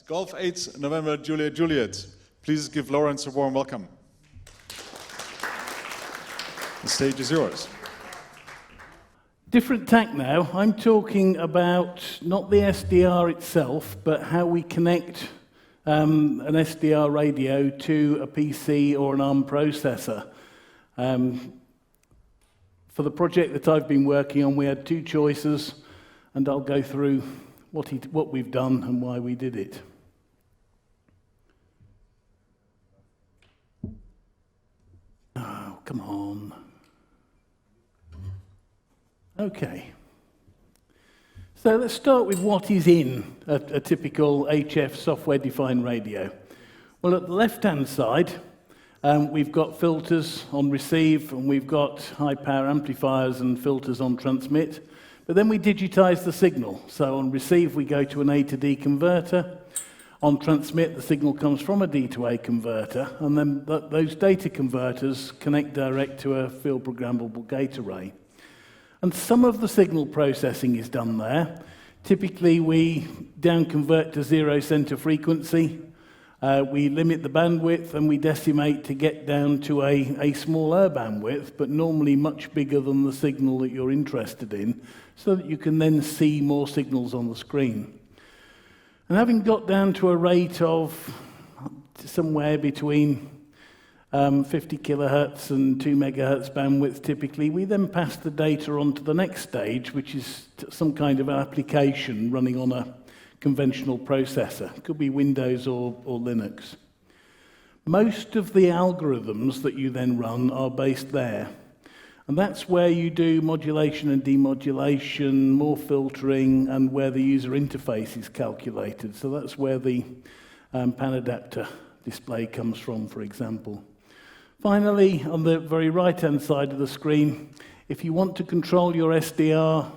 Golf 8 November Juliet Juliet. Please give Laurence a warm welcome. The stage is yours. Different tack now. I'm talking about not the SDR itself, but how we connect an SDR radio to a PC or an ARM processor. For the project that I've been working on, we had two choices, and I'll go through what we've done and why we did it. Oh, come on. Okay. So let's start with what is in a typical HF software-defined radio. Well, at the left-hand side, we've got filters on receive, and we've got high-power amplifiers and filters on transmit. But then we digitize the signal. So on receive, we go to an A to D converter. On transmit, the signal comes from a D to A converter, and then those data converters connect direct to a field programmable gate array. And some of the signal processing is done there. Typically, we down-convert to zero center frequency. We limit the bandwidth, and we decimate to get down to a smaller bandwidth, but normally much bigger than the signal that you're interested in, so that you can then see more signals on the screen. And having got down to a rate of somewhere between 50 kilohertz and 2 megahertz bandwidth typically, we then pass the data on to the next stage, which is some kind of application running on a conventional processor. It could be Windows or Linux. Most of the algorithms that you then run are based there. And that's where you do modulation and demodulation, more filtering, and where the user interface is calculated. So that's where the pan adapter display comes from, for example. Finally, on the very right-hand side of the screen, if you want to control your SDR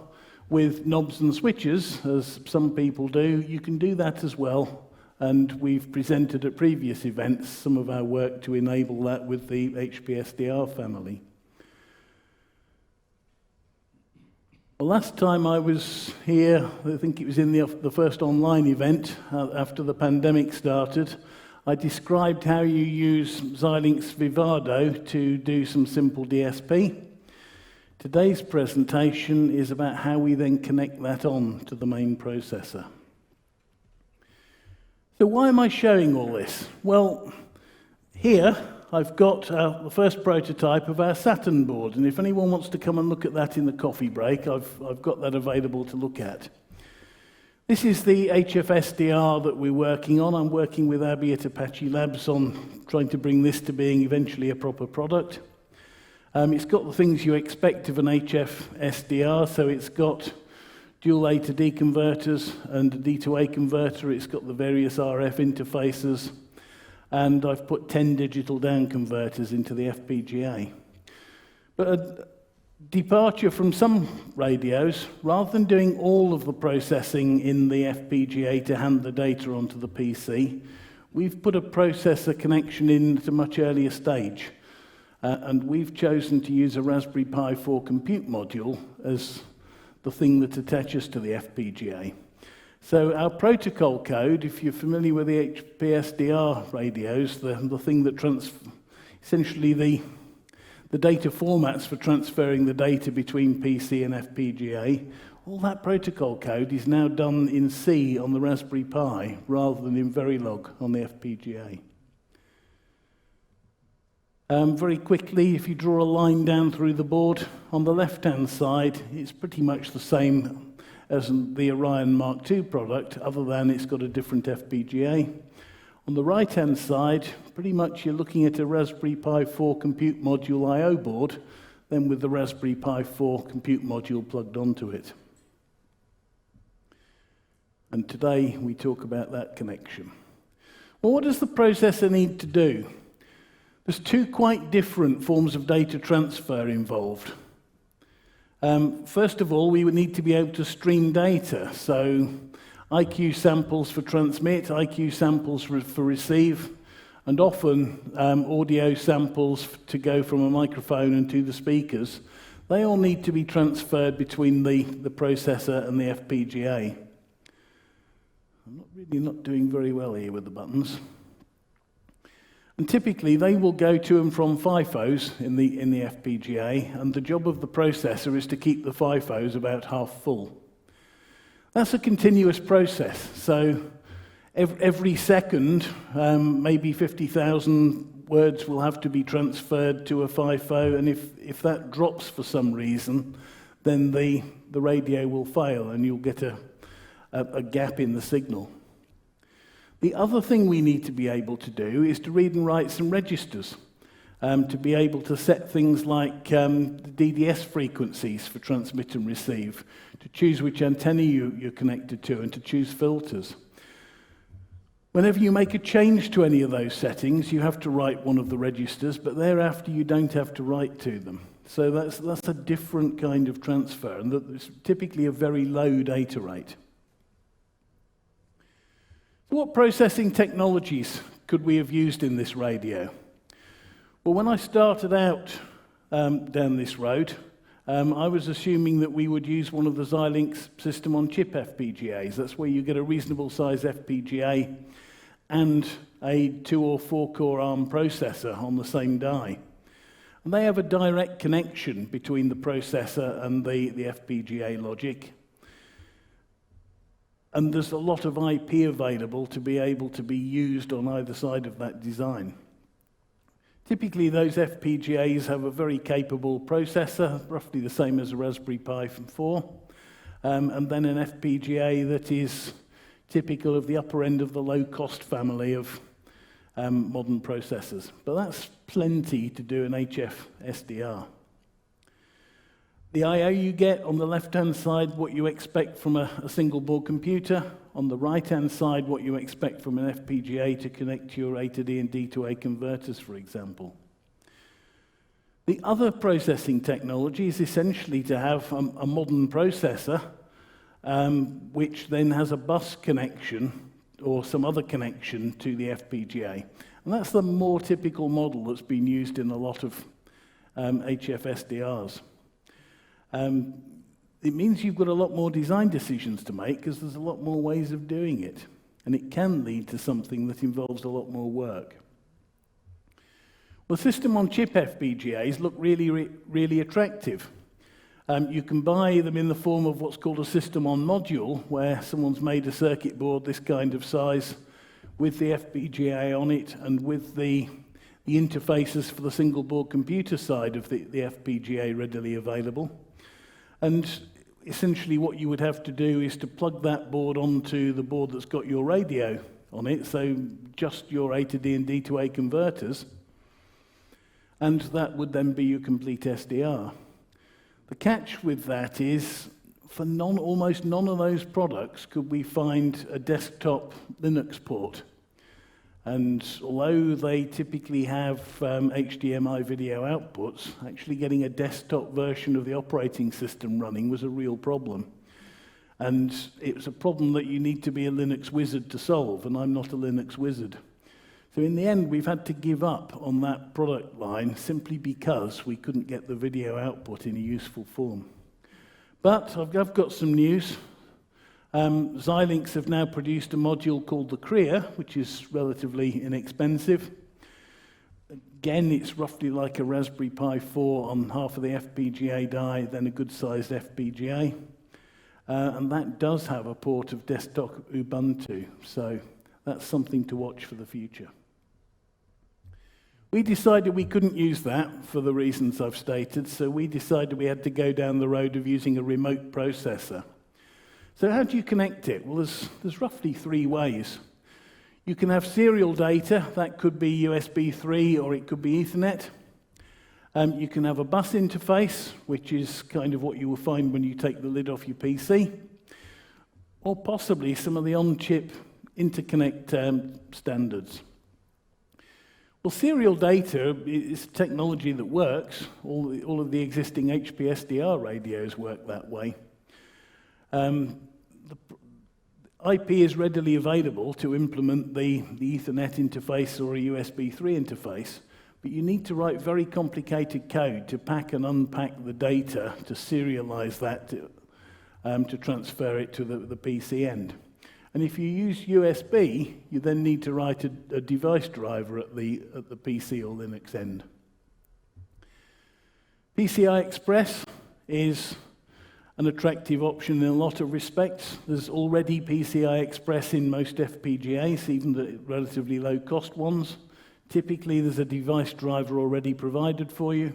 with knobs and switches, as some people do, you can do that as well. And we've presented at previous events some of our work to enable that with the HP SDR family. Well, last time I was here, I think it was in the first online event after the pandemic started, I described how you use Xilinx Vivado to do some simple DSP. Today's presentation is about how we then connect that on to the main processor. So why am I showing all this? Well, here I've got the first prototype of our Saturn board, and if anyone wants to come and look at that in the coffee break, I've got that available to look at. This is the HF SDR that we're working on. I'm working with Abby at Apache Labs on trying to bring this to being eventually a proper product. It's got the things you expect of an HF SDR, so it's got dual A to D converters and a D to A converter. It's got the various RF interfaces, and I've put 10 digital down converters into the FPGA. But a departure from some radios, rather than doing all of the processing in the FPGA to hand the data onto the PC, we've put a processor connection in at a much earlier stage. And we've chosen to use a Raspberry Pi 4 compute module as the thing that attaches to the FPGA. So our protocol code, if you're familiar with the HP SDR radios, the thing that essentially the data formats for transferring the data between PC and FPGA, all that protocol code is now done in C on the Raspberry Pi rather than in Verilog on the FPGA. Very quickly, if you draw a line down through the board, on the left-hand side, it's pretty much the same as the Orion Mark II product, other than it's got a different FPGA. On the right-hand side, pretty much you're looking at a Raspberry Pi 4 compute module I/O board, then with the Raspberry Pi 4 compute module plugged onto it. And today we talk about that connection. Well, what does the processor need to do? There's two quite different forms of data transfer involved. First of all, we would need to be able to stream data. So IQ samples for transmit, IQ samples for receive, and often audio samples to go from a microphone and to the speakers. They all need to be transferred between the processor and the FPGA. I'm not really not doing very well here with the buttons. And typically they will go to and from FIFOs in the FPGA, and the job of the processor is to keep the FIFOs about half full. That's a continuous process, so every second, maybe 50,000 words will have to be transferred to a FIFO, and if that drops for some reason, then the radio will fail and you'll get a gap in the signal. The other thing we need to be able to do is to read and write some registers, to be able to set things like the DDS frequencies for transmit and receive, to choose which antenna you're connected to, and to choose filters. Whenever you make a change to any of those settings, you have to write one of the registers, but thereafter you don't have to write to them. So that's a different kind of transfer, and it's typically a very low data rate. So what processing technologies could we have used in this radio? Well, when I started out down this road, I was assuming that we would use one of the Xilinx system-on-chip FPGAs. That's where you get a reasonable size FPGA and a 2 or 4 core ARM processor on the same die. And they have a direct connection between the processor and the FPGA logic. And there's a lot of IP available to be able to be used on either side of that design. Typically, those FPGAs have a very capable processor, roughly the same as a Raspberry Pi 4, and then an FPGA that is typical of the upper end of the low-cost family of modern processors. But that's plenty to do an HF SDR. The I/O you get on the left-hand side, what you expect from a single-board computer. On the right-hand side, what you expect from an FPGA to connect to your A to D and D to A converters, for example. The other processing technology is essentially to have a modern processor, which then has a bus connection or some other connection to the FPGA. And that's the more typical model that's been used in a lot of HF SDRs. It means you've got a lot more design decisions to make because there's a lot more ways of doing it. And it can lead to something that involves a lot more work. Well, system-on-chip FPGAs look really attractive. You can buy them in the form of what's called a system-on-module, where someone's made a circuit board this kind of size with the FPGA on it and with the interfaces for the single-board computer side of the FPGA readily available. And essentially what you would have to do is to plug that board onto the board that's got your radio on it, so just your A to D and D to A converters, and that would then be your complete SDR. The catch with that is, for almost none of those products could we find a desktop Linux port. And although they typically have HDMI video outputs, actually getting a desktop version of the operating system running was a real problem. And it was a problem that you need to be a Linux wizard to solve, and I'm not a Linux wizard. So in the end, we've had to give up on that product line simply because we couldn't get the video output in a useful form. But I've got some news. Xilinx have now produced a module called the Kriya, which is relatively inexpensive. Again, it's roughly like a Raspberry Pi 4 on half of the FPGA die, then a good-sized FPGA. And that does have a port of desktop Ubuntu, so that's something to watch for the future. We decided we couldn't use that for the reasons I've stated, so we decided we had to go down the road of using a remote processor. So how do you connect it? Well, there's roughly 3 ways. You can have serial data. That could be USB 3 or it could be Ethernet. You can have a bus interface, which is kind of what you will find when you take the lid off your PC, or possibly some of the on-chip interconnect standards. Well, serial data is technology that works. All of the existing HP SDR radios work that way. The IP is readily available to implement the Ethernet interface or a USB 3 interface, but you need to write very complicated code to pack and unpack the data, to serialize that, to transfer it to the PC end. And if you use USB, you then need to write a device driver at the PC or Linux end. PCI Express is an attractive option in a lot of respects. There's already PCI Express in most FPGAs, even the relatively low-cost ones. Typically, there's a device driver already provided for you,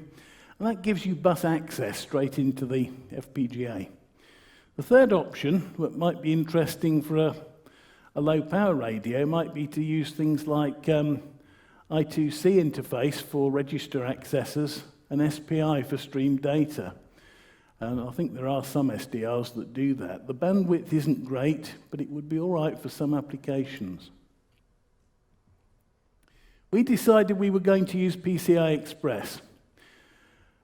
and that gives you bus access straight into the FPGA. The third option, that might be interesting for a low-power radio, might be to use things like I2C interface for register accessors and SPI for streamed data. And I think there are some SDRs that do that. The bandwidth isn't great, but it would be all right for some applications. We decided we were going to use PCI Express.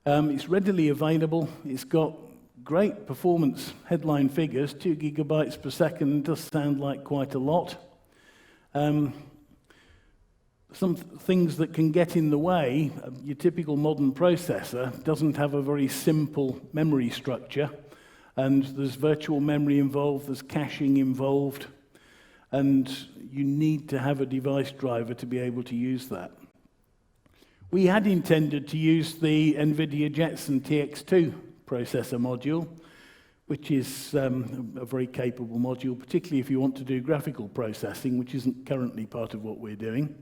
It's readily available. It's got great performance headline figures. 2 gigabytes per second does sound like quite a lot. Some things that can get in the way, your typical modern processor doesn't have a very simple memory structure, and there's virtual memory involved, there's caching involved, and you need to have a device driver to be able to use that. We had intended to use the NVIDIA Jetson TX2 processor module, which is a very capable module, particularly if you want to do graphical processing, which isn't currently part of what we're doing.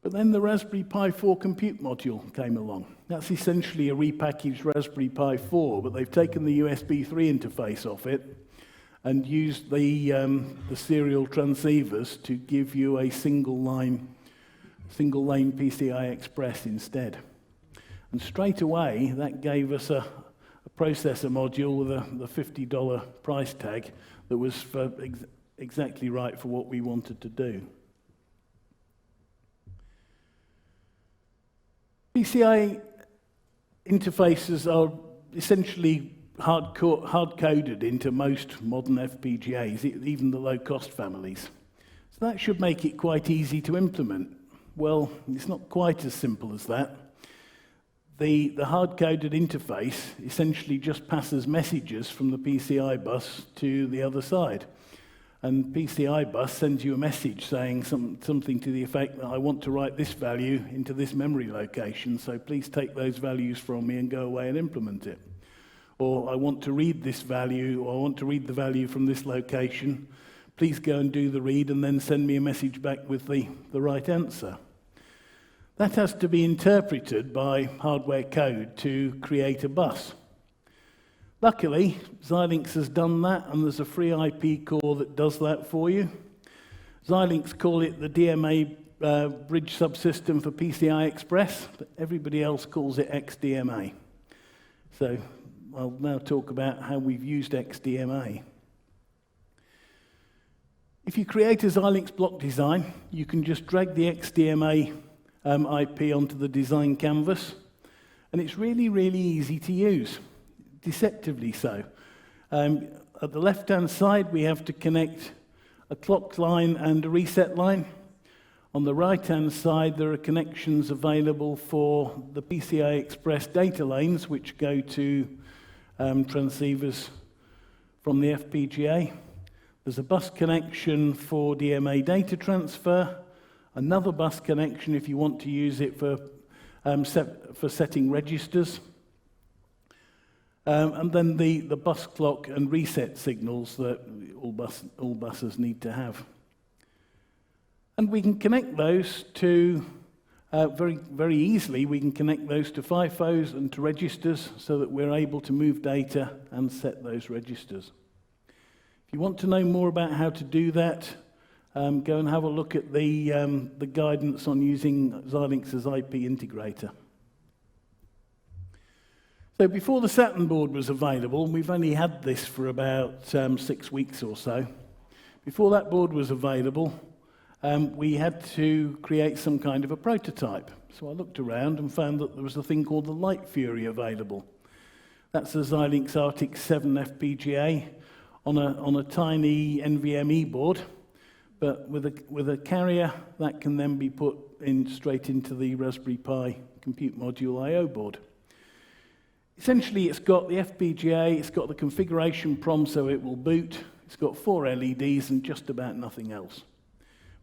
But then the Raspberry Pi 4 compute module came along. That's essentially a repackaged Raspberry Pi 4, but they've taken the USB 3 interface off it and used the serial transceivers to give you a single lane PCI Express instead. And straight away, that gave us a processor module with a $50 price tag that was exactly right for what we wanted to do. PCI interfaces are essentially hard-coded into most modern FPGAs, even the low-cost families. So that should make it quite easy to implement. Well, it's not quite as simple as that. The hard-coded interface essentially just passes messages from the PCI bus to the other side. And PCI bus sends you a message saying something to the effect that I want to write this value into this memory location, so please take those values from me and go away and implement it. Or I want to read this value, or I want to read the value from this location. Please go and do the read and then send me a message back with the right answer. That has to be interpreted by hardware code to create a bus. Luckily, Xilinx has done that, and there's a free IP core that does that for you. Xilinx call it the DMA bridge subsystem for PCI Express, but everybody else calls it XDMA. So I'll now talk about how we've used XDMA. If you create a Xilinx block design, you can just drag the XDMA IP onto the design canvas, and it's really, really easy to use. Deceptively so. At the left-hand side, we have to connect a clock line and a reset line. On the right-hand side, there are connections available for the PCI Express data lanes, which go to transceivers from the FPGA. There's a bus connection for DMA data transfer, another bus connection if you want to use it for setting registers. And then the bus clock and reset signals that all buses need to have. And we can connect those to, very, very easily, we can connect those to FIFOs and to registers so that we're able to move data and set those registers. If you want to know more about how to do that, go and have a look at the guidance on using Xilinx's IP integrator. So before the Saturn board was available, we've only had this for about 6 weeks or so. Before that board was available, we had to create some kind of a prototype. So I looked around and found that there was a thing called the Light Fury available. That's a Xilinx Arctic 7 FPGA on a tiny NVMe board, but with a carrier that can then be put in straight into the Raspberry Pi compute module I/O board. Essentially, it's got the FPGA, it's got the configuration prompt so it will boot, It's got 4 LEDs and just about nothing else.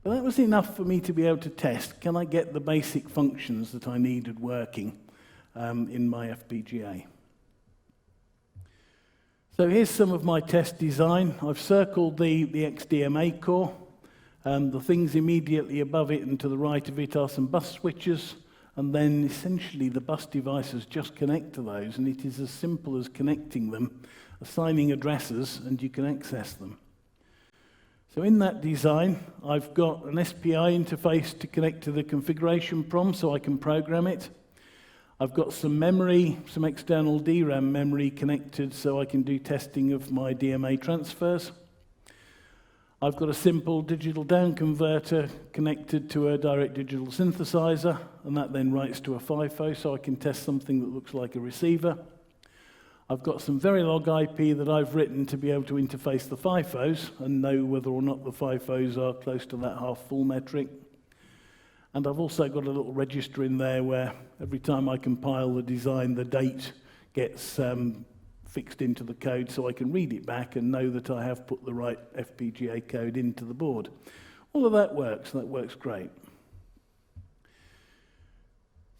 But that was enough for me to be able to test, can I get the basic functions that I needed working in my FPGA? So here's some of my test design. I've circled the XDMA core. The things immediately above it and to the right of it are some bus switches, and then essentially the bus devices just connect to those, and it is as simple as connecting them, assigning addresses, and you can access them. So in that design, I've got an SPI interface to connect to the configuration PROM so I can program it. I've got some memory, some external DRAM memory connected so I can do testing of my DMA transfers. I've got a simple digital down converter connected to a direct digital synthesizer, and that then writes to a FIFO so I can test something that looks like a receiver. I've got some Verilog IP that I've written to be able to interface the FIFOs and know whether or not the FIFOs are close to that half-full metric. And I've also got a little register in there where every time I compile the design, the date gets fixed into the code so I can read it back and know that I have put the right FPGA code into the board. All of that works great.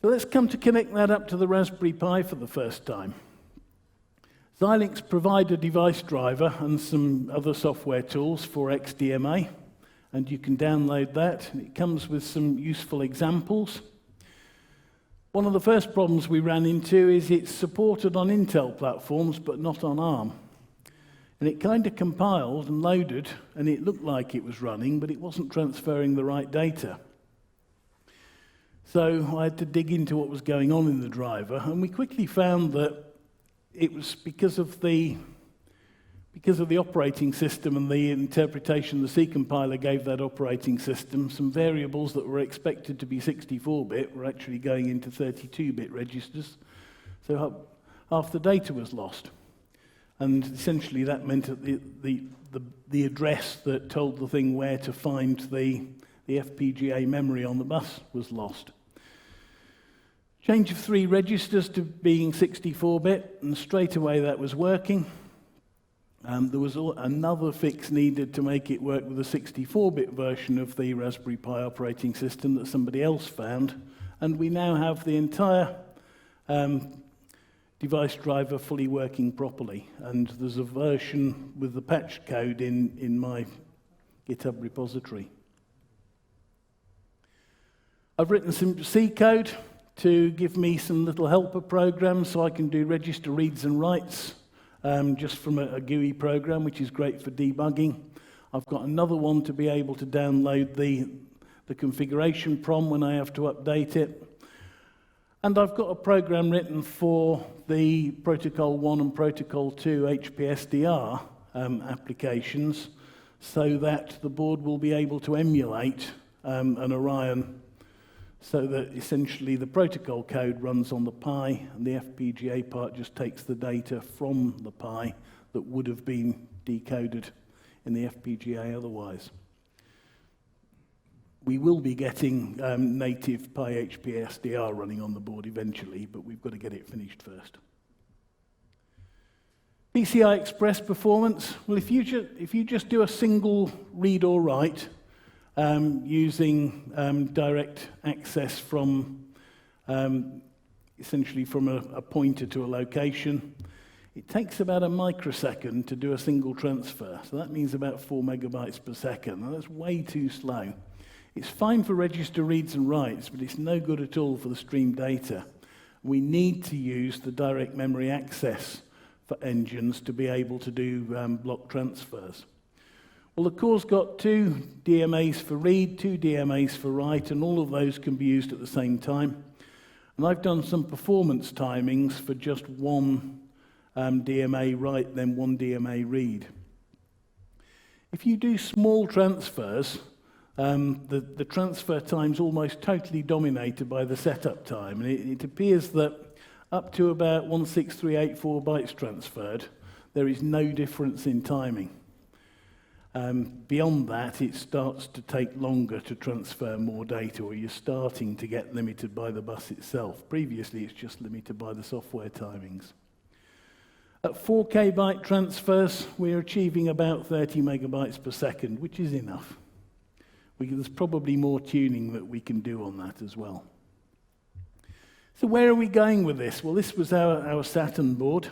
So let's come to connect that up to the Raspberry Pi for the first time. Xilinx provide a device driver and some other software tools for XDMA, and you can download that. It comes with some useful examples. One of the first problems we ran into is it's supported on Intel platforms, but not on ARM. And it kind of compiled and loaded, and it looked like it was running, but it wasn't transferring the right data. So I had to dig into what was going on in the driver, and we quickly found that it was because of the operating system and the interpretation the C compiler gave that operating system. Some variables that were expected to be 64-bit were actually going into 32-bit registers. So half the data was lost. And essentially that meant that the address that told the thing where to find the FPGA memory on the bus was lost. Change of 3 registers to being 64-bit, and straight away that was working. There was another fix needed to make it work with a 64-bit version of the Raspberry Pi operating system that somebody else found, and we now have the entire device driver fully working properly, and there's a version with the patch code in my GitHub repository. I've written some C code to give me some little helper programs so I can do register reads and writes just from a GUI program, which is great for debugging. I've got another one to be able to download the configuration PROM when I have to update it. And I've got a program written for the Protocol 1 and Protocol 2 HP SDR applications so that the board will be able to emulate an Orion, so that essentially the protocol code runs on the Pi and the FPGA part just takes the data from the Pi that would have been decoded in the FPGA otherwise. We will be getting native Pi HP SDR running on the board eventually, but we've got to get it finished first. PCI Express performance. Well, if you just do a single read or write, using direct access from essentially from a pointer to a location, it takes about a microsecond to do a single transfer. So that means about 4 megabytes per second. Now, that's way too slow. It's fine for register reads and writes, but it's no good at all for the stream data. We need to use the direct memory access for engines to be able to do block transfers. Well, the core's got 2 DMAs for read, 2 DMAs for write, and all of those can be used at the same time. And I've done some performance timings for just 1 DMA write, then 1 DMA read. If you do small transfers, the transfer time's almost totally dominated by the setup time. And it appears that up to about 16384 bytes transferred, there is no difference in timing. Beyond that, it starts to take longer to transfer more data, or you're starting to get limited by the bus itself. Previously, it's just limited by the software timings. At 4K byte transfers, we're achieving about 30 megabytes per second, which is enough. There's probably more tuning that we can do on that as well. So where are we going with this? Well, this was our Saturn board.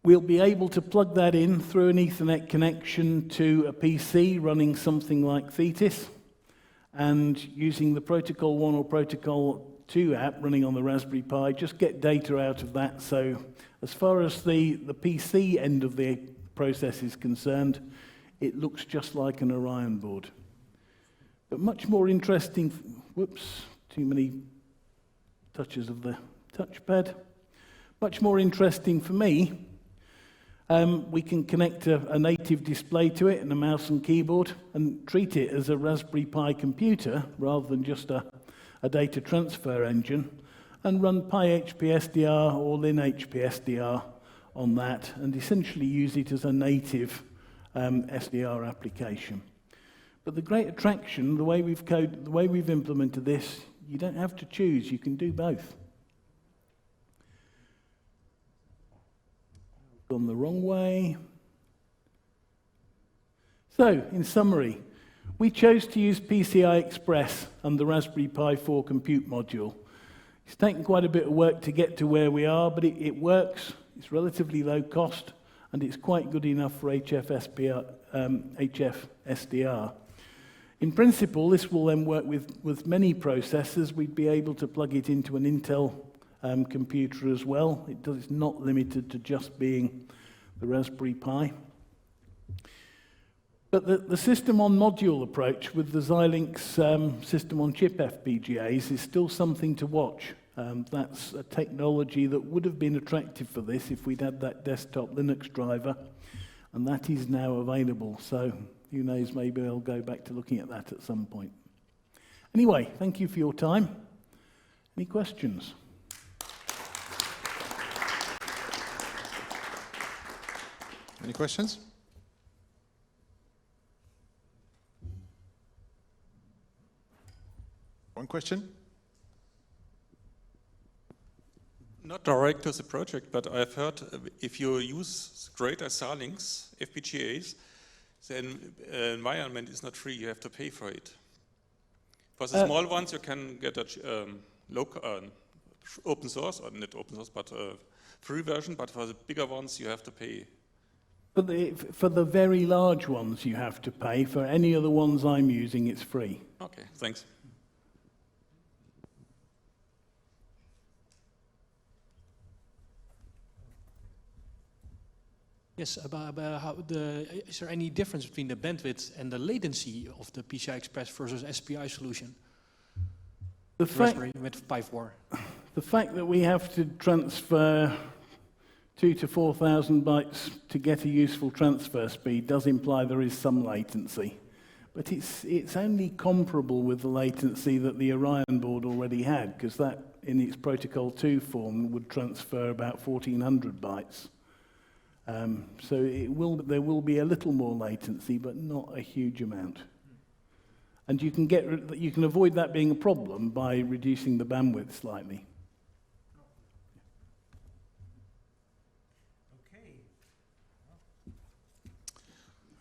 We'll be able to plug that in through an Ethernet connection to a PC running something like Thetis, and using the Protocol 1 or Protocol 2 app running on the Raspberry Pi, just get data out of that. So as far as the PC end of the process is concerned, it looks just like an Orion board. But much more interesting, whoops, too many touches of the touchpad. Much more interesting for me, we can connect a native display to it and a mouse and keyboard and treat it as a Raspberry Pi computer rather than just a data transfer engine, and run PyHP SDR or LinHP SDR on that and essentially use it as a native SDR application. But the great attraction, the way we've implemented this, you don't have to choose, you can do both. Gone the wrong way. So, in summary, we chose to use PCI Express and the Raspberry Pi 4 compute module. It's taken quite a bit of work to get to where we are, but it works. It's relatively low cost, and it's quite good enough for HF SDR. In principle, this will then work with many processors. We'd be able to plug it into an Intel computer as well. It's not limited to just being the Raspberry Pi. But the system-on-module approach with the Xilinx system-on-chip FPGAs is still something to watch. That's a technology that would have been attractive for this if we'd had that desktop Linux driver, and that is now available. So who knows, maybe I'll go back to looking at that at some point. Anyway, thank you for your time. Any questions? Any questions? One question? Not direct to the project, but I've heard if you use greater Xilinx FPGAs, then environment is not free, you have to pay for it. For the small ones, you can get a local, open source, or not open source, but free version, but for the bigger ones, you have to pay. For the very large ones, you have to pay. For any of the ones I'm using, it's free. Okay, thanks. Yes, about how is there any difference between the bandwidth and the latency of the PCI Express versus SPI solution? The fact with Pi 4. The fact that we have to transfer 2,000 to 4,000 bytes to get a useful transfer speed does imply there is some latency. But it's only comparable with the latency that the Orion board already had, because that, in its Protocol 2 form, would transfer about 1,400 bytes. So there will be a little more latency, but not a huge amount. And you can avoid that being a problem by reducing the bandwidth slightly.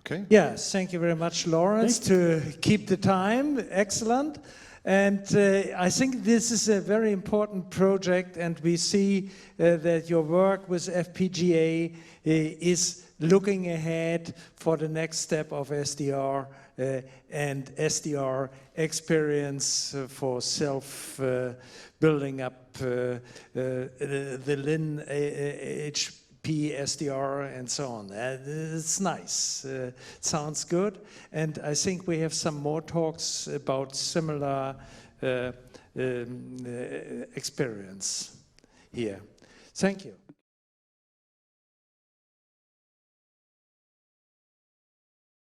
Okay. Yes, thank you very much, Laurence, to keep the time. Excellent. And I think this is a very important project, and we see that your work with FPGA is looking ahead for the next step of SDR and SDR experience for building up the LinHP SDR and so on. It's nice. It sounds good. And I think we have some more talks about similar experience here. Thank you.